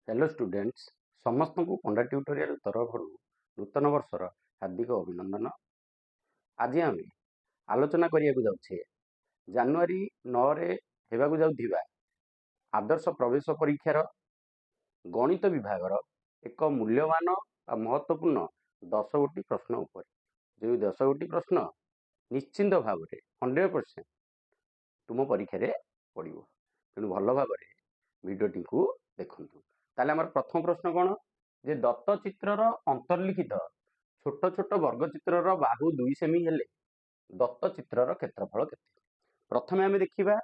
Hello students समस्त को पंडा tutorial तरफ नूतन वर्षर हार्दिक अभिनंदन। आज आम आलोचना करने जाऊे जानुरी 9 रे हेबाकु जाउथिबा आदर्श प्रवेश परीक्षार गणित विभागर एक मूल्यवान और महत्वपूर्ण 10 गोटी प्रश्न उपर जो 10 गोटी प्रश्न निश्चिंत भाव 100% तुम परीक्षा रे पड़ो। तेणु भल भाव भिडियोटी को देखु। ताले आमर प्रथम प्रश्न कौन जे दत्त चित्रर अंतर्लिखित छोट छोट वर्गचित्रर बाहु 2 सेमी हेले दत्त चित्रर क्षेत्रफल केते। प्रथमे आमे देखिबा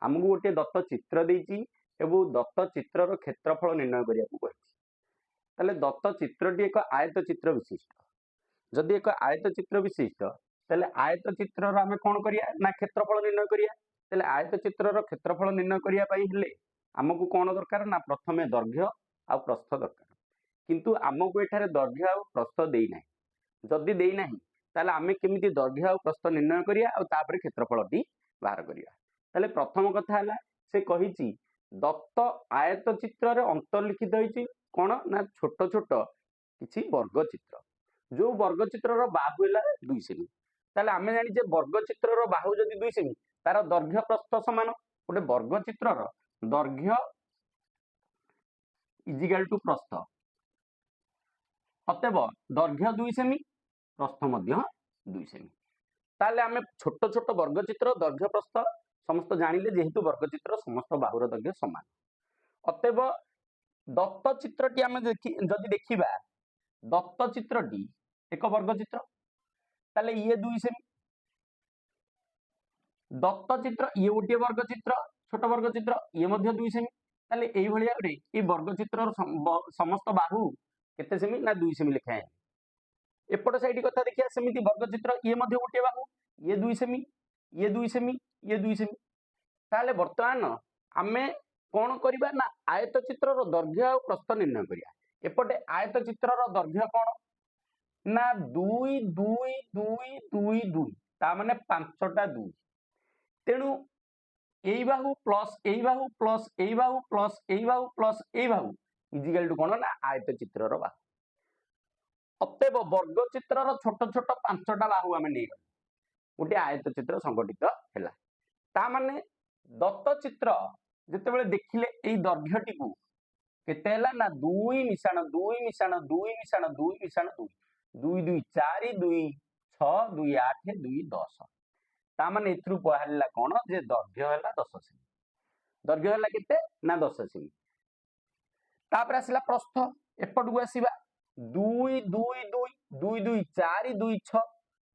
आमको गोटे दत्त चित्र देइछि एवं दत्त चित्रर क्षेत्रफल निर्णय करिया को कहिछि। ताले दत्त चित्रटी एक आयत चित्र विशिष्ट। जदि एक आयत चित्र विशिष्ट ताले आयत चित्रर आमे कोन करिया ना क्षेत्रफल निर्णय करिया। ताले आयत चित्रर क्षेत्रफल निर्णय करिया पई हेले आमको कौन दरकार ना प्रथमे दैर्घ्य आ प्रस्थ दरकार। किंतु आमको एठारे दैर्घ्य आ प्रस्थ देई नाही। जदि देई नाही ताले आमे केमिति दैर्घ्य आ प्रस्थ निर्णय करिया आ तापर क्षेत्रफलटी बाहर करिया। ताले प्रथम कथा हला से कहिछि दत्त आयत चित्र रे अंतर्लिखित होइछि कोन ना छोट छोट किछि वर्ग चित्र। जो वर्ग चित्रर बाहु हला 2 सेमी। ताले आमे जानि जे वर्ग चित्रर बाहु जदि 2 सेमी तार दैर्घ्य प्रस्थ समान। गोटे वर्ग चित्रर दैर्घ्य इजिकल टू प्रस्थ अतएव दैर्घ्य 2 सेमी प्रस्थ मध्य 2 सेमी। ताले आमे छोट छोट वर्गचित्र दैर्घ्य प्रस्थ समस्त जानिले जेहेतु वर्गचित्र समस्त बाहुर दैर्घ्य समान। अतएव दत्त चित्रटी आमे जदि देखिबा दत्त चित्रटी एक वर्गचित्र ताले ये 2 सेमी। दत्त चित्र ये गोटे वर्गचित्र छोट वर्गचित्र ये मध्य 2 सेमी। ताले एई भलिया रे ए वर्गचित्रर समस्त बाहु केते सेमी ना 2 सेमी लिखा है। एपट साइड कथा देखिया सेमिति वर्गचित्र ये मध्य गोटे बाहु ये 2 सेमी ये 2 सेमी ये 2 सेमी। ताले वर्तमान आमे कोन करिबा ना आयत चित्रर दैर्घ्य आ प्रस्थ निर्णय करिया। एपटे आयत चित्रर दैर्घ्य कोन ना 2 2 2 2 2 ता माने 5टा 2। तेणु एई बाहु plus AE Bahu plus AE Bahu plus AE Bahu plus AE Bahu is equal to कोन ना आयत चित्रर बाहु। अतएव वर्ग चित्रर छोट छोट 5टा बाहु आमे नै गले गोटे आयत चित्र संगठित हैला। ता माने दत्त चित्र जेतेबेले देखिले एई दैर्घ्यटी को केते हैला ना 2 मिशाण 2 मिशाण 2 मिशाण 2 मिशाण 2 2 2 4 2 6 2 8 2 10। ता माने एथरु बाहरला कोन जे दैर्घ्य हैला 10 सेमी। दैर्घ्य हैला केते ना 10 सेमी। तापर आसिला प्रस्थ एपट को आसीबा 2 2 2 2 2 4 2 6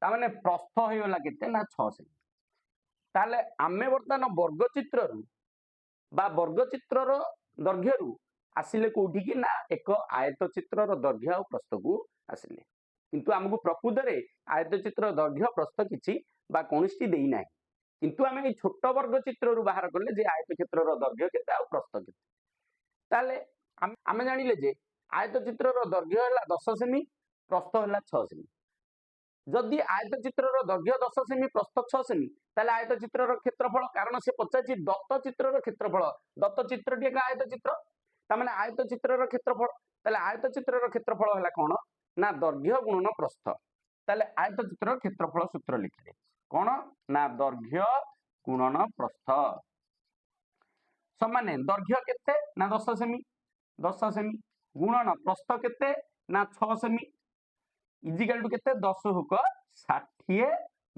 ता माने प्रस्थ होइला केते ना 6 सेमी। ताले आमे वर्तमान वर्गचित्र रु बा वर्गचित्रर दैर्घ्य रु आसिले कोठी कि ना एक आयत चित्रर दैर्घ्य आ प्रस्थ को आसिले। किंतु हमकु प्रकृत रे आयत चित्र दैर्घ्य प्रस्थ किछि बा कोनोष्टि देई नाही। किंतु आमे छोट वर्गचित्र रु बाहर करले जे आयत चित्रर दैर्घ्य केते आ प्रस्थ केते। ताले आमे जानिले जे आयत चित्रर दैर्घ्य हैला 10 सेमी प्रस्थ हैला 6 सेमी। जदि आयत चित्रर दैर्घ्य 10 सेमी प्रस्थ 6 सेमी ताले आयत चित्रर क्षेत्रफल कारण से पचाछि दत्त चित्रर क्षेत्रफल। दत्त चित्रटी एक आयत चित्र ता माने आयत चित्रर क्षेत्रफल। ताले आयत चित्रर क्षेत्रफल हैला कोन ना दैर्घ्य गुणन प्रस्थ। ताले आयत चित्रर क्षेत्रफल सूत्र लिखिले कोन ना दैर्घ्य गुणन प्रस्थ समान दैर्घ्य केते ना 10 सेमी 10 सेमी गुणन प्रस्थ केते ना 6 सेमी इजिकल टू केते 10 होक 60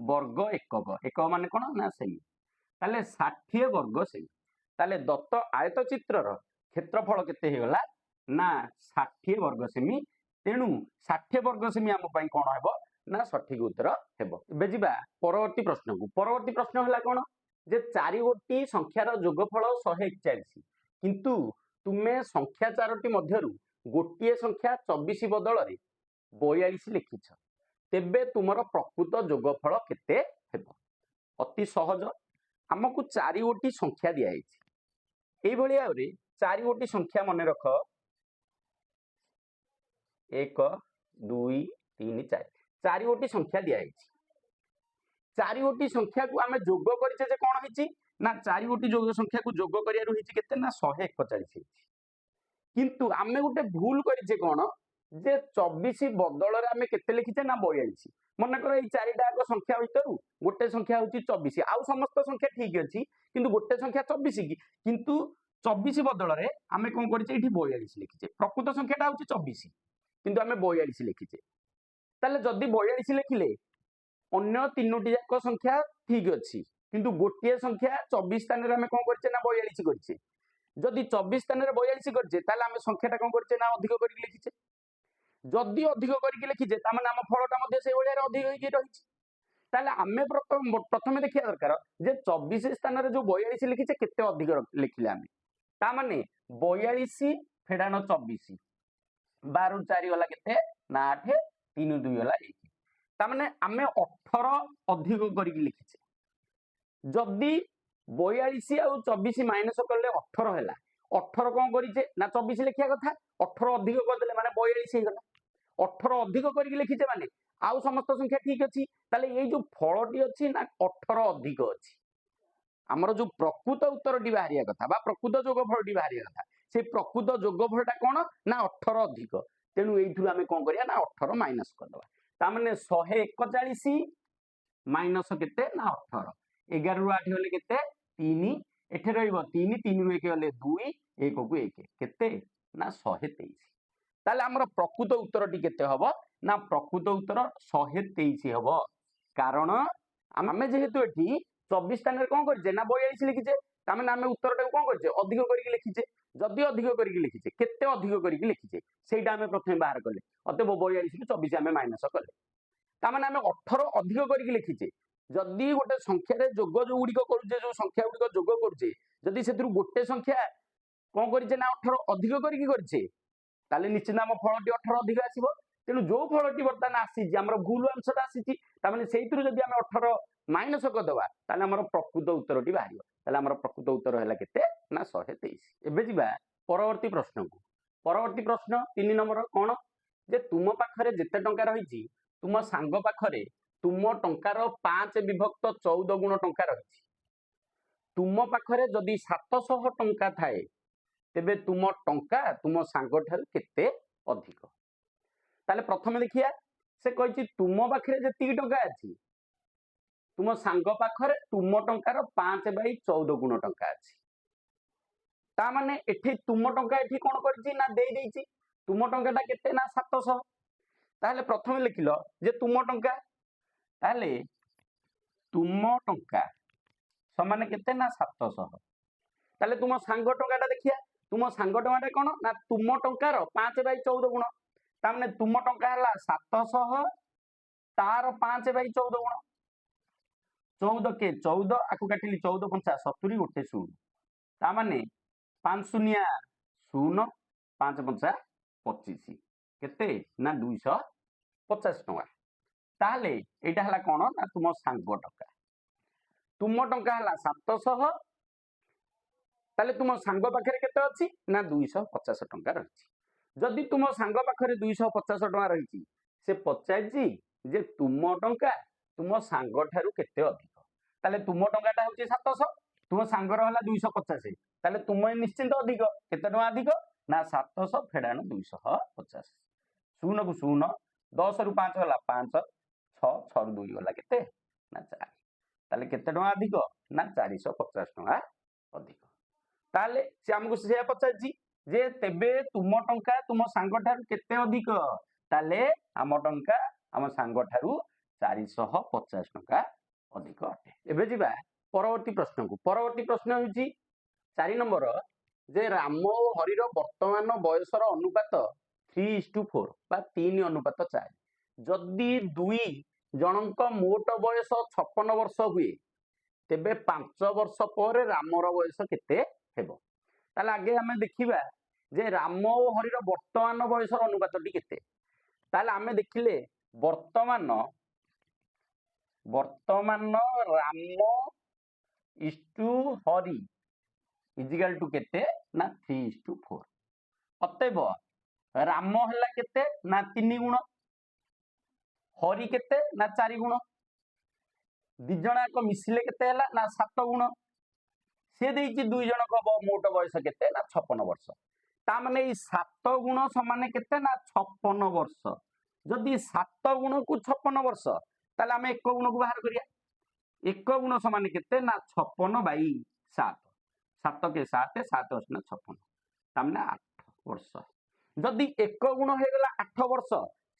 वर्ग एकक। एकक माने कोन ना सेमी। ताले 60 वर्ग सेमी। ताले दत्त आयत चित्रर क्षेत्रफल केते हे गला ना 60 वर्ग सेमी। तेणु 60 वर्ग सेमी हम पई कोन हेबो ना सठिक उत्तर हेबो। एबे जिबा परवर्ती प्रश्न को। परवर्ती प्रश्न हला कोन जे 4 गोटी संख्यार जोगफल 141 किंतु तुमे संख्या 4टी मध्यरु गोटिए संख्या 24 बदल रे 42 लिखिछ तेबे तुमर प्रकृत जोगफल केते हेबो। अति सहज हमकु 4 गोटी संख्या दिया हेछि। एई भलिया रे 4 गोटी संख्या मने रख 1 2 3 4 4 गोटी संख्या दिया हेछि। 4 गोटी संख्या को आमे जोग करिचे जे कोन हेछि ना 4 गोटी जोग संख्या को जोग करियारु हेछि केते ना 141 हेछि। किंतु आमे गोटे भूल करिचे कोन जे 24 बदल रे आमे केते लिखिचे ना 42 मन कर एई चारिटा संख्या भितर गोटे संख्या होची 24 आउ समस्त संख्या ठीक अछि किंतु गोटे संख्या 24 की किंतु 24 बदल रे आमे कोन करिचे एठी 42 लिखिचे प्रकृत संख्याटा होची 24 किंतु आमे 42 लिखिचे ताले जदी 42 लिखिले अन्य तीनोटी जाक संख्या ठीक अछि किंतु गोटे संख्या 24 स्थान रे आमे कोन करिचे ना 42 करिचे जदि 24 स्थान रे 42 करिचे ताले आमे संख्याटा कोन करिचे ना अधिक करिक लिखिचे जदि अधिक करिक लिखिचे ता माने आम फलटा मध्ये से ओळिया अधिक होई रहिचे ताले आमे प्रथमे देखिया दरकार जे 24 स्थान रे जो 42 लिखिचे केते अधिक लिखिले आमे ता माने 42 फेडानो 24 12 4 गला केते ना 8 3 2 गला 1 ता माने आमे 18 अधिक करिक लिखिचे जदि 42 आउ 24 माइनस करले 18 हैला 18 कोन करिचे ना 24 लिखिया कथा 18 अधिक कर देले माने 42 हे गला 18 अधिक करिक लिखिचे माने आउ समस्त संख्या ठीक अछि ताले एई जो फलटी अछि ना 18 अधिक अछि हमर जो प्रकृत उत्तरटी बाहरिया कथा बा प्रकृत जोगफलटी बाहरिया कथा से प्रकृत जोगफलटा कोन ना 18 अधिक तेनु एइथु आमे कोन करिया ना 18 माइनस कर दबा ता माने 141 माइनस केते ना 18 11 रु 8 होले केते 3 एठे रहइबो 3 3 रु 1 होले 2 1 को 1 केते ना 123 ताले हमर प्रकृत उत्तरटी केते हबो ना प्रकृत उत्तर 123 हबो कारण आमे जेहेतु एठी 24 स्थान रे कोन करजे ना 42 लिखिचे तामे आमे उत्तरटा कोन करजे अधिक करिक लिखिचे जदि अधिक करिक लिखिचे केते अधिक करिक लिखिचे सेटा आमे प्रथमे बाहर करले अतः 42 को 24 आमे माइनस करले ता माने आमे 18 अधिक करिक लिखिचे जदि गोटे संख्या रे जोग जो गुडी करूजे जो संख्या गुडी जोग करूजे जदि सेतरु गोटे संख्या कोन करिचे ना 18 अधिक करिक करचे ताले निश्चित आम फलटी 18 अधिक आसीबो तेनु जो फलटी बर्तमान आसी जे हमर भूल आंसर आसीची ता माने सेइतरु जदि आमे 18 माइनस कर दबा ताले हमर प्रकृत उत्तरटी बाहिरियो ताले हमर प्रकृत उत्तर हैला केते ना 123 एबे जिबा परवर्ती प्रश्न को परवर्ती प्रश्न 3 नंबर कोन जे तुम पाखरे जेते टंका रहिची तुम सांग पाखरे तुम टंकार 5 विभक्त 14 गुण टंका रहिची तुम पाखरे जदि 700 टंका थाए तेबे तुम टंका तुम सांग ठार केते अधिक ताले प्रथमे देखिया से कहिची तुम पाखरे जेती टंका अछि तुम सांग पाखरे तुम टंकार 5/14 गुण टंका अछि ता माने एठी तुम टंका एठी कोन करची ना देई देइची तुम टंकाटा केते ना 700 ताले प्रथमे लिखिलो जे तुम टंका ताले तुम टंका समान केते ना 700 ताले तुम सांग टंकाटा देखिया तुम सांग टंकाटा कोन ना तुम टंकार 5/14 गुण ता माने तुम टंका हला 700 तार 5/14 गुण 14 के 14 आकु काटिली 14 5 70 गोटे 0 ता माने 5 शून्य 0 5 5 25 केते ना 250 टंका ताले एटा हला कोन ना तुम सांग टंका तुम टंका हला 700 ताले तुम सांग पाखरे केते अछि ना 250 टंका रहिछि जदि तुम सांग पाखरे 250 टंका रहिछि से पचाइछि जे तुम टंका तुम सांग ठारू केते अधिक ताले तुम टंकाटा होछि 700 तुम सांगर हला 250 ताले तुम निश्चित अधिक केते टंका अधिक ना 700 फेडानो 250 0 को 0 10 रु 5 हला 5 6 6 रु 2 हला केते ना 4 ताले केते टंका अधिक ना 450 टंका अधिक ताले से हमकु से पचाइछि जे तेबे तुम टंका तुम सांग ठारू केते अधिक ताले हम टंका हम सांग ठारू 450 टंका अधिक अटे एबे जिबा परवर्ती प्रश्न को परवर्ती प्रश्न होची 4 नंबर जे राम और हरिर वर्तमान बयसर अनुपात 3:4 बा 3:4 जदि दुई जनक मोट बयस 56 वर्ष हुए तेबे 5 वर्ष पर रामर बयस केते हेबो ताले आगे हमें देखिबा जे राम और हरिर वर्तमान बयसर अनुपातटी केते ताले हमें देखिले वर्तमान राम इष्टु हरि इजिकल टू केते ना 3:4 अतएव राम हला केते ना 3 गुण हरि केते ना 4 गुण दि जणा को मिसिले केते हला ना 7 गुण से देइची दुई जणक मोट बयस केते ना 56 वर्ष तामाने 7 गुण समान केते ना 56 वर्ष। जदि 7 गुण को 56 वर्ष ताले आमे 1 गुण को बाहर करिया। 1 गुण समान केते ना 56 बाई 7। 7 के 7 7 8 56 तामाने 8 वर्ष। जदि 1 गुण हो गला 8 वर्ष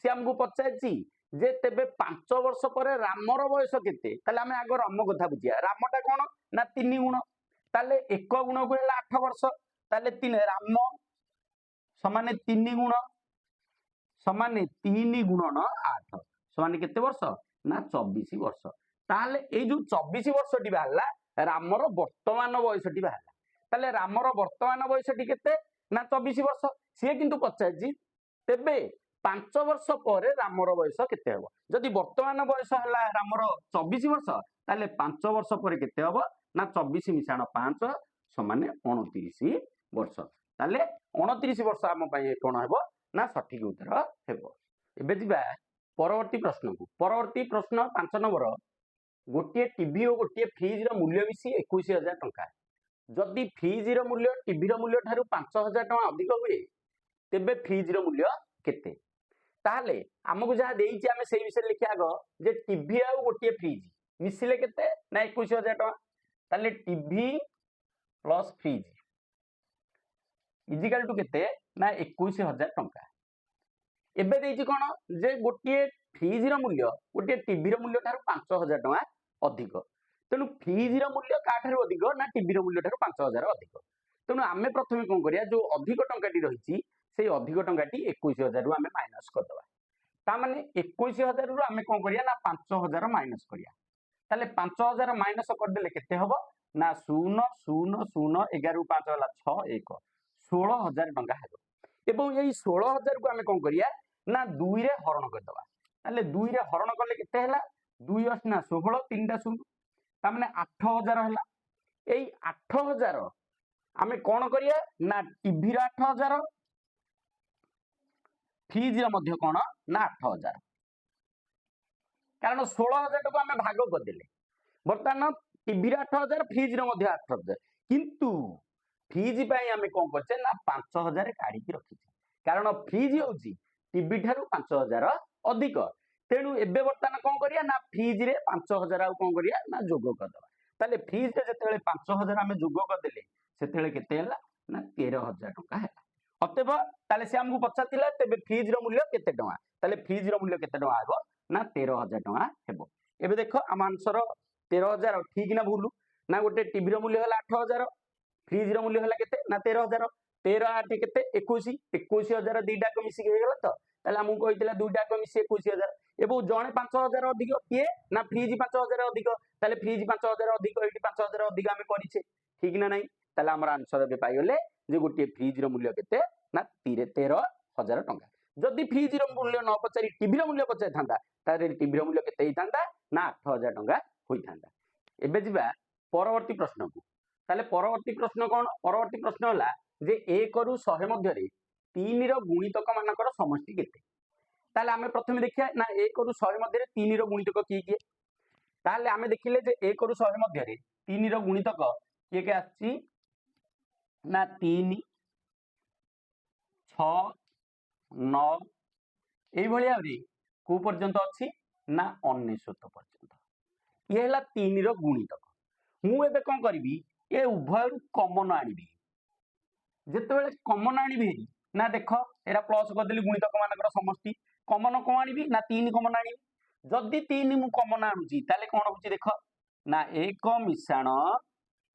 से हमको पचारछि जे तेबे 5 वर्ष पर रामर बयस केते ताले आमे आगर राम कथा बुझिया। रामटा कोन ना 3 गुण ताले 1 गुण को हला 8 वर्ष ताले 3 राम समान 3 गुण समान 3 गुणन 8 समान केते वर्ष ना 24 वर्ष। ताले ए जो 24 वर्षटी बाहला रामर वर्तमान बयसटी बाहला। ताले रामर वर्तमान बयसटी केते ना 24 वर्ष। सी किंतु पचारछि तेबे 5 वर्ष पर रामर बयस केते हबो। जदि वर्तमान बयस हला रामर 24 वर्ष ताले 5 वर्ष पर केते हबो ना 24 मिसाण 5 समान 29 वर्ष। ताले 29 वर्ष आम पई कोन हबो ना सठिक उत्तर हेबो। एबे जिबा परवर्ती प्रश्न को। परवर्ती प्रश्न 5 नंबर गोटे टीवी और गोटे फ्रिज रो मूल्य मिसी 21000 टंका। जदि फ्रिज रो मूल्य टीवी रो मूल्य ठारू 5000 टंका अधिक हुए तेबे फ्रिज रो मूल्य केते। ताहले हमकु जहा देइछि आमे सेही विषय लिखिया आगो जे टीवी आ गोटे फ्रिज मिसिले केते ना 21000 टंका। ताहले TV plus fridge equal to केते ना 21000 टंका। एबे देइछि कोन जे गोटे फ्रिज रो मूल्य गोटे टीवी रो मूल्य ठारू 5000 टंका अधिक। तेणु फ्रिज रो मूल्य का ठारू अधिक ना टीवी रो मूल्य ठारू 5000 अधिक। तेणु आमे प्रथमे कोन करिया जो अधिक टंकाटी रहिछि से अधिक टंकाटी 21000 रु आमे माइनस कर दबा। ता माने 21000 रु आमे कोन करिया ना 5000 माइनस करिया। ताले 5000 माइनस कर देले केते हबो ना 0 0 0 11 रु 5 होला 6 1 16000 टंका हेबो। एवं एई 16000 को आमे कोन करिया ना 2 रे हरण कर दबा। ताले 2 रे हरण करले केते हैला 2 8 ना 16 3 टा 0 ता माने 8000 हैला। एई 8000 आमे कोन करिया ना टीवी रो 8000 फ्रिज रो मध्य कोन ना 8000 कारण 16000 को आमे भाग कर देले। बर्तमान टीवी रो 8000 फ्रिज रो मध्य 8000 किंतु फ्रिज पई आमे कोन करछे ना 5000 काढी के रखिछे कारण फ्रिज होउची टीवी ठारू 5000 अधिक। तेणु एबे बर्तमान कोन करिया ना फ्रिज रे 5000 आ कोन करिया ना जोग कर दबा। ताले फ्रिज रे जेतेले 5000 आमे जोग कर देले सेतेले केते हैला ना 13000 टंका हैला। अतएव ताले से हमकु पचातिला तेबे फ्रिज रो मूल्य केते टंका। ताले फ्रिज रो मूल्य केते टंका आगो ना 13000 टंका हेबो। एबे देखो आम आंसर 13000 ठीक ना भूल ना। गोटे टीवी रो मूल्य हैला 8000 फ्रिज रो मूल्य हैला केते ना 13000 13 8 केते 21 21000 दीटा को मिसी हे गेला। तो ताले हमकु कहितला दुटा को मिसी 21000 एबो जणे 5000 अधिक किए ना फ्रिज 5000 अधिक। ताले फ्रिज 5000 अधिक एठी 5000 अधिक आमे करिछे ठीक ना नहीं। ताले हमर आंसर बे पाई गेले जे गोटे फ्रिज रो मूल्य केते ना 13000 टंका। जदि फ्रिज रो मूल्य न पचारि टीवी रो मूल्य पचारि थांदा तारे टीवी रो मूल्य केते ही थांदा ना 8000 टंका होई थांदा। एबे जिबा परवर्ती प्रश्न को। ताले परवर्ती प्रश्न कोन। परवर्ती प्रश्न होला जे 1 रु 100 मध्य रे 3 रो गुणितक मानकर समष्टि केते। ताले आमे प्रथमे देखिया ना 1 रु 100 मध्य रे 3 रो गुणितक की किए। ताले आमे देखिले जे 1 रु 100 मध्य रे 3 रो गुणितक के के आछि ना 3 6 9 एई भलिया रे को पर्यंत अछि ना 99 पर्यंत। ये हला 3 रो गुणितक। मु एबे कोन करबी ए उभय रु कॉमन आनिबी। जेतेबेले कॉमन आनिबी ना देखो एरा प्लस कर देली गुणितक मानकर समष्टि कॉमन को आनिबी ना 3 कॉमन आनिबी। जदि 3 मु कॉमन आनुची ताले कोन होची देखो ना 1 मिसाण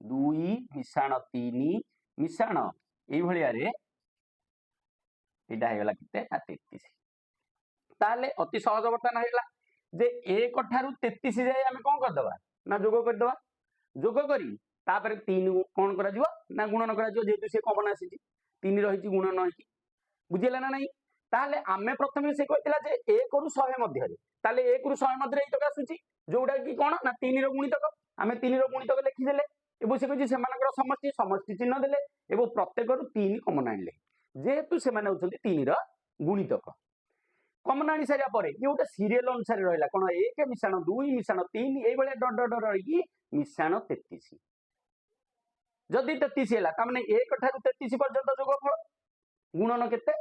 2 मिसाण 3 मिसाण एई भलिया रे एटा हेगला किते ना 33। ताले अति सहज बर्तन हेगला जे 1 ठारू 33 जाय आमे कोन कर दबा ना जोग कर दबा। जोग करी तापर 3 कोन करा जिवो ना गुणन करा जिवो जेतु से कॉमन आसी 3 रहिची गुणन होई बुझिला ना नहीं। ताले आमे प्रथमे से कहितला जे 1 रु 100 मध्य रे ताले 1 रु 100 मध्य रे इतका आसुची जोडा की कोन ना 3 रो गुणितक। आमे 3 रो गुणितक लिखि देले एबो से कहि सेमानकर समष्टि समष्टि चिन्ह देले एबो प्रत्येक रु 3 कॉमन आनले जेतु से माने होचंती 3 रो गुणितक। कॉमन आनी सारिया परे ये गोटे सीरियल अनुसार रहिला कोन 1 मिसाण 2 मिसाण 3 एई बळे डट डट रही मिसाण 33। जदि 33 हैला ता माने 1 ठारू 33 पर्यंत जोगफल गुणन केते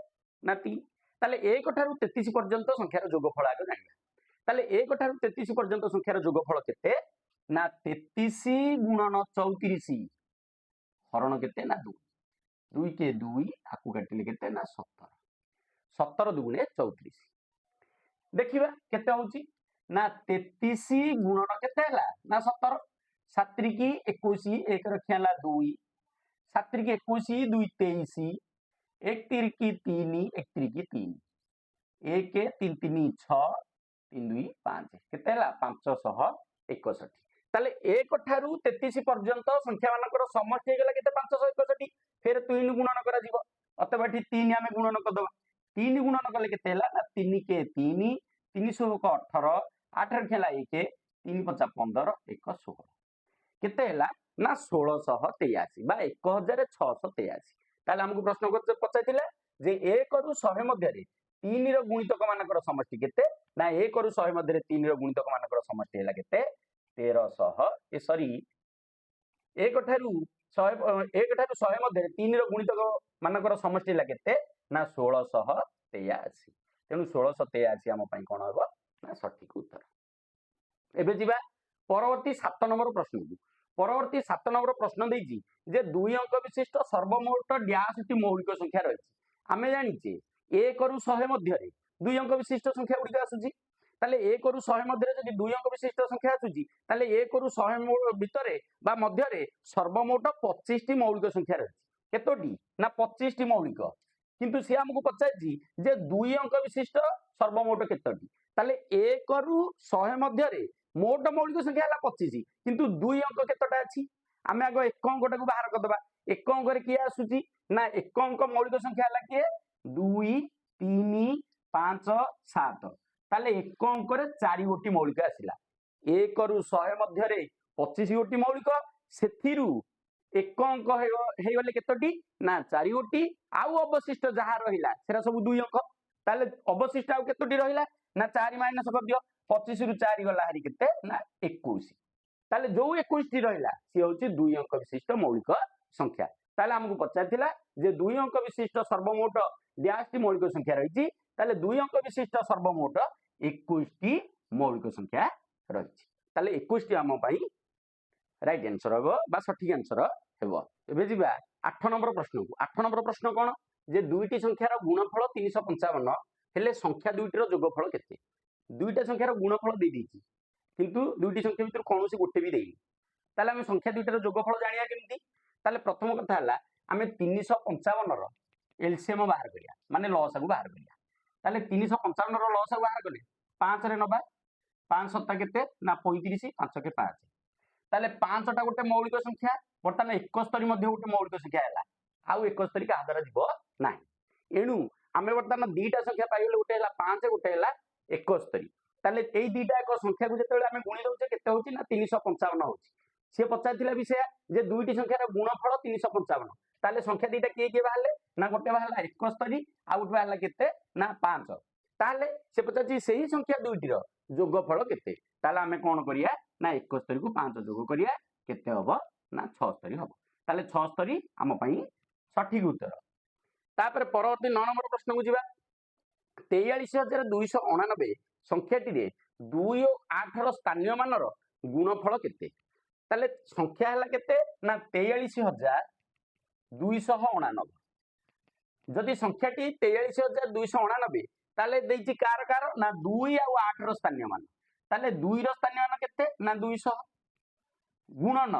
ना 3 ताले 1 ठारू 33 पर्यंत संख्यार जोगफल आगे जानिबा ताले 1 ठारू 33 पर्यंत संख्यार जोगफल केते ना 33 गुणन 34 हरण केते ना 2 2 के 2 आकु काटिले केते ना 17 17 दुगुणे 34 देखिबा केते होउची ना 33 गुणन केते हला ना 17 7 की 21 एक रखियाला 2 7 की 21 2 23 1 3 की 3 1 3 की 3 1 3 3 6 3 2 5 केते हला 561 ताले 1 ठारू 33 पर्यंत संख्या मानकर समष्टि हेगला केते 561 फिर 3 गुणन करा जीवो अतः एठी 3 आमे गुणन कर दबा 3 गुणन कले केते हला ना 3 के 3 3 16 18 8 रखियाला 1 3 5 15 1 16 केते हला ना 1683 बा 1683 ताले हमकु प्रश्न पचाइथिले जे 1 रु 100 मध्ये 3 रो गुणितक मानकर समष्टि केते ना 1 रु 100 मध्ये 3 रो गुणितक मानकर समष्टि हला केते 1300 ए सॉरी 1 ठारू 100 मध्ये 3 रो गुणितक मानकर समष्टि हला केते ना 1683 तेनु 1683 हम पई कोन हबो ना सठिक उत्तर एबे जिबा परवर्ती 7 नंबर प्रश्न को परवर्ती 7 नंबर प्रश्न देछि जे 2 अंक विशिष्ट सर्वमोट डैशटी मौलिक संख्या रही आमे जानिचे 1 रु 100 मध्ये 2 अंक विशिष्ट संख्या गुडी आसुची ताले 1 रु 100 मध्ये जदि 2 अंक विशिष्ट संख्या आसुची ताले 1 रु 100 भितरे बा मध्ये सर्वमोट 25 टी मौलिक संख्या रही केतोटी ना 25 टी मौलिक किंतु से हमकु पचाछि जे 2 अंक विशिष्ट सर्वमोट केतोटी ताले 1 रु 100 मध्ये मोट मौलिक संख्या है 25 किंतु 2 अंक केतटा अछि आमे आगो एक अंकटा को बाहर कर दबा एक अंक रे किए आसुची ना एक अंक मौलिक संख्या है किए 2 3 5 7 ताले एक अंक रे 4 गोटी मौलिक आसिला 1 रु 100 मध्ये रे 25 गोटी मौलिक सेथिरु एक अंक हे गले केतटी ना 4 गोटी आउ अवशिष्ट जहा रहिला सेरा सब 2 अंक ताले अवशिष्ट आउ केतटी रहिला ना 4 माइनस कर दियो 25 रु 4 गला हरि केते ना 21 ताले जो 21 टी रहिला सी होची 2 अंक विशिष्ट मौलिक संख्या ताले हमकु पचारथिला जे 2 अंक विशिष्ट सर्वमोट डैश टी मौलिक संख्या रहिची ताले 2 अंक विशिष्ट सर्वमोट 21 टी मौलिक संख्या रहिची ताले 21 टी हम पई राइट आंसर हबो बा सठिक आंसर हेबो एबे जिबा 8 नंबर प्रश्न को 8 नंबर प्रश्न कोन जे दुईटी संख्यार गुणफल 355 हेले संख्या दुईटीर जोगफल केते दुईटा संख्यार गुणफल दे दीची किंतु दुईटी संख्या भीतर कोनोसी गोटे भी देई ताले हम संख्या दुईटार जोगफल जानिया केमती ताले प्रथम कथा हला आमे 355 रो एलसीएम बाहर करिया माने लॉस को बाहर करिया ताले 355 रो लॉस को बाहर कले 5 रे नबा 5 सत्ता केते ना 35 5 के 5 ताले 5 टा गोटे मौलिक संख्या वर्तमान 71 मध्ये गोटे मौलिक संख्या हला आउ 71 का आधार जीवो नाही एणु आमे वर्तमान दीटा संख्या पाइले गोटे हला 5 गोटे हला 71 ताले एई दीटा एक संख्या को जेतेले आमे गुणी दउचे केते होची ना 355 होची से पचारथिला विषय जे दुईटी संख्यार गुणफल 355 ताले संख्या दीटा के बाहले ना गोटे बाहला 71 आ गोटे बाहला केते ना 5 ताले से पचारछि सेही संख्या दुईटीर जोगफल केते ताले आमे कोन करिया ना 71 को 5 जोग करिया केते हबो ना 76 हबो ताले 76 हम पई सठिक उत्तर तापर परवर्ती 9 नंबर प्रश्न को जिबा 43299 संख्याटी रे 2 और 8 रो स्थानीय मानर गुणफल केते ताले संख्या हला केते ना 43299 जदि संख्याटी 43299 ताले देछि कार कार ना 2 और 8 रो स्थानीय मान ताले 2 रो स्थानीय मान केते ना 200 गुणन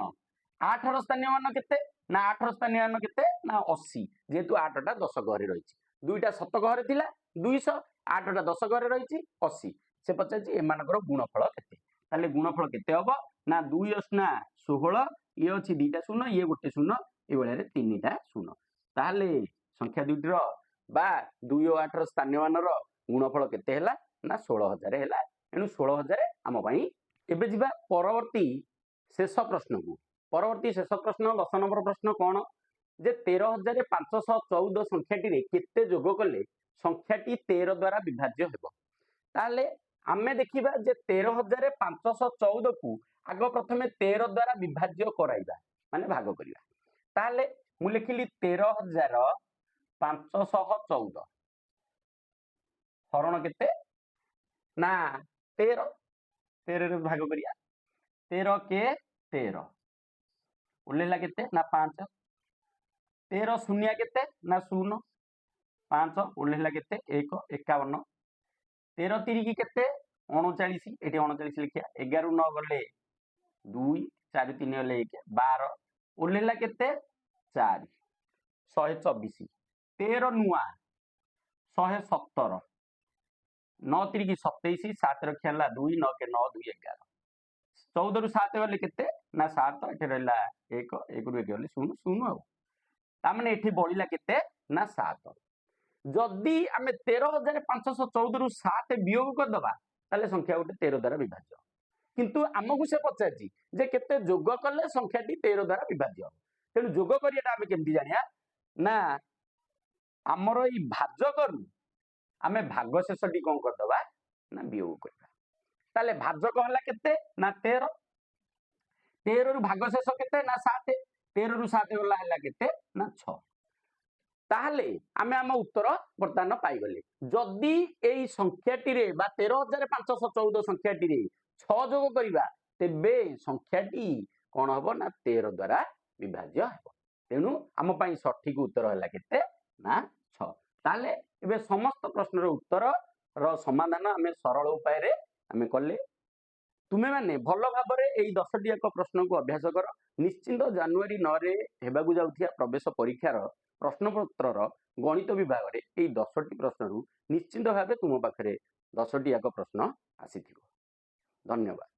8 रो स्थानीय मान केते ना 8 रो स्थानीय मान केते ना 80 जेतु 8 टा 10 घरे रहिछि दुईटा 7 घरे थिला 200 8 टा 10 घरे रहिछि 80 से पचाछि एमानकर गुणफल केते ताले गुणफल केते हबो ना 2 ना 16 ये अछि दीटा शून्य ये गोटे शून्य ए बेले रे तीनटा शून्य ताले संख्या दुईटर बा 2 और 8 रो स्थानीय मानर गुणफल केते हैला ना 16000 हैला एनु 16000 हम पई एबे जिबा परवर्ती शेष प्रश्न को परवर्ती शेष प्रश्न 10 नंबर प्रश्न कोन जे 13514 संख्याटी रे केते जोग कले संख्याटी 13 द्वारा विभाज्य हेबो ताले आमे देखिबा जे 13514 को आगो प्रथमे 13 द्वारा विभाज्य कराइबा माने भाग करिबा ताले मु लिखिली 13000 514 ହରଣ କେତେ ନା 13 13 ରେ ଭାଗ କରିବା 13 କେ 13 ଓହ୍ଲେଇଲା କେତେ ନା 5 13 ଶୂନ୍ୟ କେତେ ନା 0 5 ଓହ୍ଲେଇଲା କେତେ 1 51 13 ତିରିକି କେତେ 39 ଏଠି 39 ଲେଖିଆ 11 9 ଗଲେ 2 4 3 ଗଲେ 1 12 ଓହ୍ଲେଇଲା କେତେ 4 124 13 ନୂଆ 117 9 ତିରିକି 27 7 ରଖିଆ ହେଲା 2 9 କେ 9 2 11 14 ରୁ 7 ଗଲେ କେତେ ନା 7 ଏଠି ରହିଲା 1 1 ରୁ 1 ଗଲେ 0 0 ଆଉ ତାମାନେ ଏଠି ବଳିଲା କେତେ ନା 7 ଯଦି ଆମେ 13,514 ରୁ 7 ବିয়োଗ କରିଦବା ତାହେଲେ ସଂଖ୍ୟା ଗୋଟେ 13 ଦ୍ୱାରା ବିଭାଜ୍ୟ କିନ୍ତୁ ଆମକୁ ସେ ପଚାରିଛି ଯେ କେତେ ଯୋଗ କଲେ ସଂଖ୍ୟାଟି 13 ଦ୍ୱାରା ବିଭାଜ୍ୟ ତେଣୁ ଯୋଗ କରିବାଟା ଆମେ କେମିତି ଜାଣିବା ନା ଆମର ଏଇ ଭାଜକରୁ ଆମେ ଭାଗ ଶେଷଟି କଣ କରିଦବା ନା ବିয়োଗ କରିବା ତାହେଲେ ଭାଜକ ହେଲା କେତେ ନା 13 13 ରୁ ଭାଗ ଶେଷ କେତେ ନା 7 13 ରୁ 7 ଗଲା ହେଲା କେତେ ନା 6 ତାହେଲେ ଆମେ ଆମ ଉତ୍ତର ବର୍ତ୍ତମାନ ପାଇଗଲେ ଯଦି ଏଇ ସଂଖ୍ୟାଟିରେ ବା 13,514 ସଂଖ୍ୟାଟିରେ 6 ଯୋଗ କରିବା ତେବେ ସଂଖ୍ୟାଟି କଣ ହବ ନା 13 ଦ୍ୱାରା ବିଭାଜ୍ୟ ହେବ ତେଣୁ ଆମ ପାଇଁ ସଠିକ ଉତ୍ତର ହେଲା କେତେ ନା 6 ତାହେଲେ ଏବେ ସମସ୍ତ ପ୍ରଶ୍ନର ଉତ୍ତର ର ସମାଧାନ ଆମେ ସରଳ ଉପାୟରେ ଆମେ କଲେ ତୁମେ ମାନେ ଭଲ ଭାବରେ ଏଇ 10ଟି ଯାକ ପ୍ରଶ୍ନକୁ ଅଭ୍ୟାସ କର ନିଶ୍ଚିନ୍ତ ଜାନୁଆରୀ 9 ରେ ହେବାକୁ ଯାଉଥିବା ପ୍ରବେଶ ପରୀକ୍ଷାର ପ୍ରଶ୍ନପତ୍ରର ଗଣିତ ବିଭାଗରେ ଏଇ 10ଟି ପ୍ରଶ୍ନରୁ ନିଶ୍ଚିନ୍ତ ଭାବେ ତୁମ ପାଖରେ 10ଟି ଯାକ ପ୍ରଶ୍ନ ଆସିଥିବ ଧନ୍ୟବାଦ।